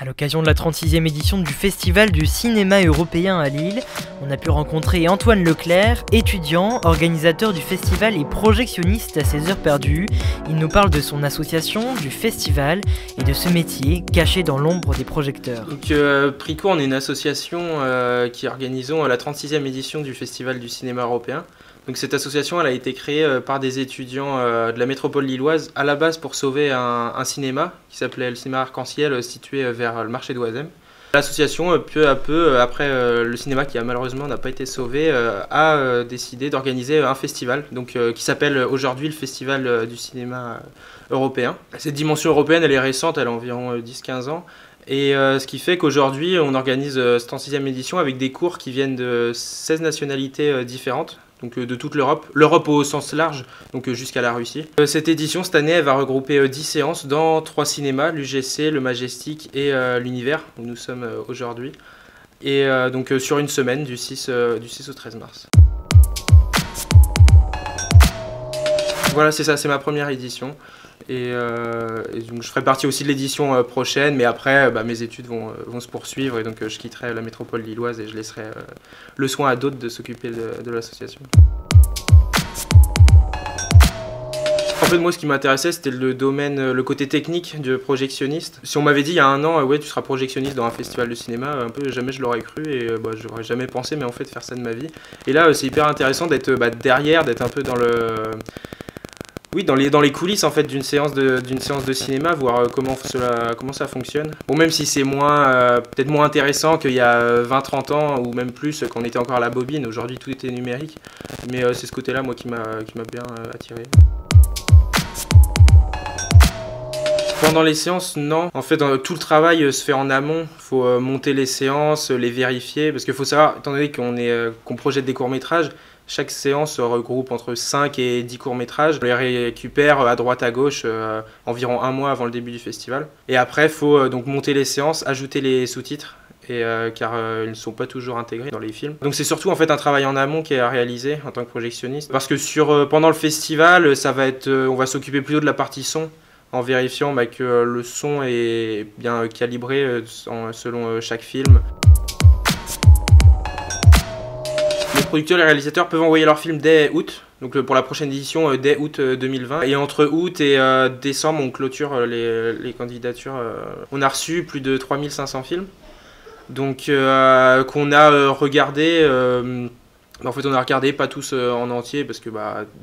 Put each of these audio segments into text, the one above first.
À l'occasion de la 36e édition du Festival du cinéma européen à Lille, on a pu rencontrer Antoine Leclerc, étudiant, organisateur du festival et projectionniste à ses heures perdues. Il nous parle de son association, du festival et de ce métier caché dans l'ombre des projecteurs. Donc Prico, on est une association qui organisons la 36e édition du Festival du cinéma européen. Donc cette association elle a été créée par des étudiants de la métropole lilloise à la base pour sauver un cinéma qui s'appelait le cinéma Arc-en-Ciel situé vers le marché d'Oisem. L'association peu à peu, après le cinéma qui malheureusement n'a pas été sauvé, a décidé d'organiser un festival donc, qui s'appelle aujourd'hui le Festival du cinéma européen. Cette dimension européenne elle est récente, elle a environ 10-15 ans. Et ce qui fait qu'aujourd'hui on organise cette 36e édition avec des cours qui viennent de 16 nationalités différentes. Donc de toute l'Europe, l'Europe au sens large, donc jusqu'à la Russie. Cette édition, cette année, elle va regrouper 10 séances dans 3 cinémas, l'UGC, le Majestic et l'Univers, où nous sommes aujourd'hui. Et donc sur une semaine, du 6 au 13 mars. Voilà, c'est ça, c'est ma première édition. Et donc je ferai partie aussi de l'édition prochaine, mais après mes études vont se poursuivre et donc je quitterai la métropole lilloise et je laisserai le soin à d'autres de s'occuper de l'association. En fait moi ce qui m'intéressait c'était le côté technique du projectionniste. Si on m'avait dit il y a un an ouais tu seras projectionniste dans un festival de cinéma, un peu jamais je l'aurais cru et j'aurais jamais pensé mais en fait faire ça de ma vie. Et là c'est hyper intéressant d'être derrière, d'être un peu dans le... Oui, dans les coulisses en fait d'une séance de cinéma, voir comment ça fonctionne. Bon, même si c'est peut-être moins intéressant qu'il y a 20-30 ans ou même plus quand on était encore à la bobine. Aujourd'hui tout était numérique, mais c'est ce côté-là moi qui m'a bien attiré. Pendant les séances, non. En fait, tout le travail se fait en amont. Il faut monter les séances, les vérifier, parce qu'il faut savoir, étant donné qu'on projette des courts-métrages, chaque séance regroupe entre 5 et 10 courts-métrages. On les récupère à droite à gauche environ un mois avant le début du festival. Et après, il faut donc monter les séances, ajouter les sous-titres, car ils ne sont pas toujours intégrés dans les films. Donc c'est surtout en fait un travail en amont qui est à réaliser en tant que projectionniste. Parce que pendant le festival, on va s'occuper plutôt de la partie son, en vérifiant que le son est bien calibré selon chaque film. Les producteurs et les réalisateurs peuvent envoyer leurs films dès août, donc pour la prochaine édition dès août 2020. Et entre août et décembre, on clôture les candidatures. On a reçu plus de 3500 films, donc qu'on a regardé. En fait, on a regardé pas tous en entier parce que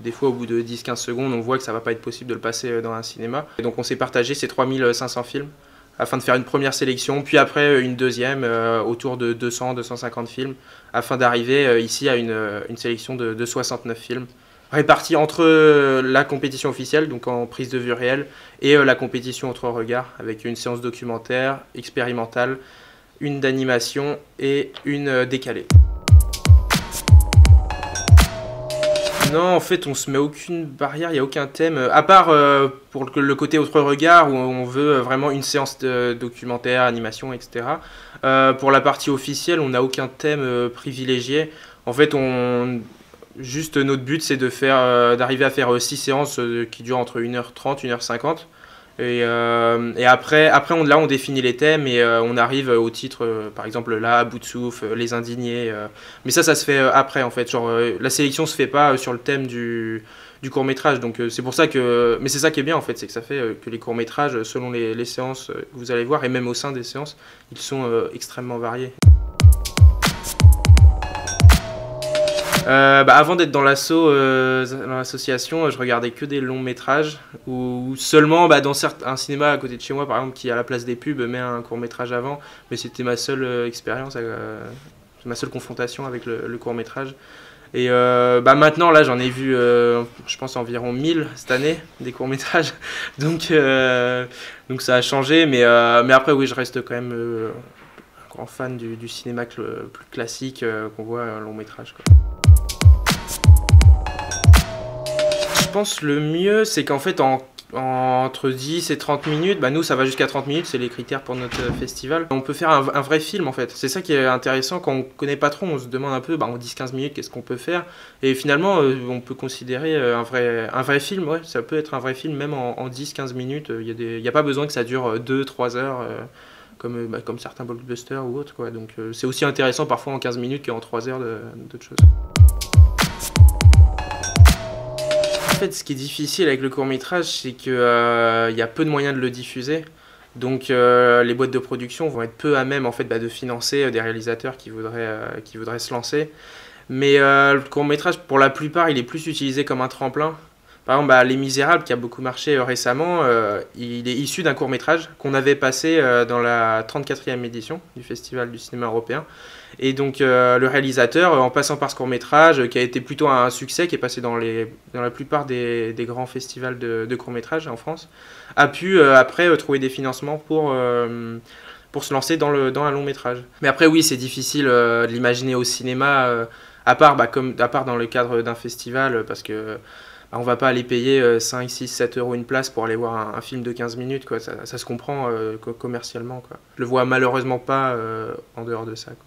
des fois, au bout de 10-15 secondes, on voit que ça va pas être possible de le passer dans un cinéma. Et donc, on s'est partagé ces 3500 films afin de faire une première sélection, puis après une deuxième autour de 200-250 films, afin d'arriver ici à une sélection de 69 films, répartis entre la compétition officielle, donc en prise de vue réelle, et la compétition autre regard, avec une séance documentaire, expérimentale, une d'animation et une décalée. Non, en fait, on se met aucune barrière, il n'y a aucun thème, à part pour le côté autre regard où on veut vraiment une séance de documentaire, animation, etc. Pour la partie officielle, on n'a aucun thème privilégié. En fait, juste notre but, c'est d'arriver à faire 6 séances qui durent entre 1h30 et 1h50. Et après on définit les thèmes et on arrive au titre, par exemple là, à bout de souffle, les indignés. Mais ça se fait après en fait. Genre, la sélection se fait pas sur le thème du court-métrage. Donc c'est pour ça que... Mais c'est ça qui est bien en fait, c'est que ça fait que les courts-métrages, selon les séances que vous allez voir, et même au sein des séances, ils sont extrêmement variés. Avant d'être dans l'association, je regardais que des longs métrages ou seulement dans un cinéma à côté de chez moi par exemple qui à la place des pubs met un court métrage avant, mais c'était ma seule expérience, ma seule confrontation avec le court métrage. Et maintenant là j'en ai vu je pense environ 1000 cette année des courts métrages, donc ça a changé, mais après oui je reste quand même un grand fan du cinéma plus classique qu'on voit un long métrage quoi. Je pense le mieux c'est qu'en fait entre 10 et 30 minutes, nous ça va jusqu'à 30 minutes, c'est les critères pour notre festival. On peut faire un vrai film en fait, c'est ça qui est intéressant quand on connaît pas trop, on se demande un peu en 10-15 minutes qu'est-ce qu'on peut faire. Et finalement on peut considérer un vrai film, ouais, ça peut être un vrai film même en 10-15 minutes, il n'y a pas besoin que ça dure 2-3 heures comme certains blockbusters ou autres, quoi. Donc c'est aussi intéressant parfois en 15 minutes qu'en 3 heures d'autres choses. En fait, ce qui est difficile avec le court-métrage, c'est qu'il y a peu de moyens de le diffuser. Donc les boîtes de production vont être peu à même en fait, de financer des réalisateurs qui voudraient se lancer. Mais le court-métrage, pour la plupart, il est plus utilisé comme un tremplin. Par exemple, Les Misérables, qui a beaucoup marché récemment, il est issu d'un court-métrage qu'on avait passé dans la 34e édition du Festival du cinéma européen. Et donc le réalisateur, en passant par ce court-métrage, qui a été plutôt un succès, qui est passé dans la plupart des grands festivals de court-métrage en France, a pu après trouver des financements pour se lancer dans un long-métrage. Mais après, oui, c'est difficile de l'imaginer au cinéma, à part dans le cadre d'un festival, parce que on va pas aller payer 5, 6, 7 euros une place pour aller voir un film de 15 minutes, quoi. Ça se comprend commercialement, quoi. Je le vois malheureusement pas en dehors de ça, quoi.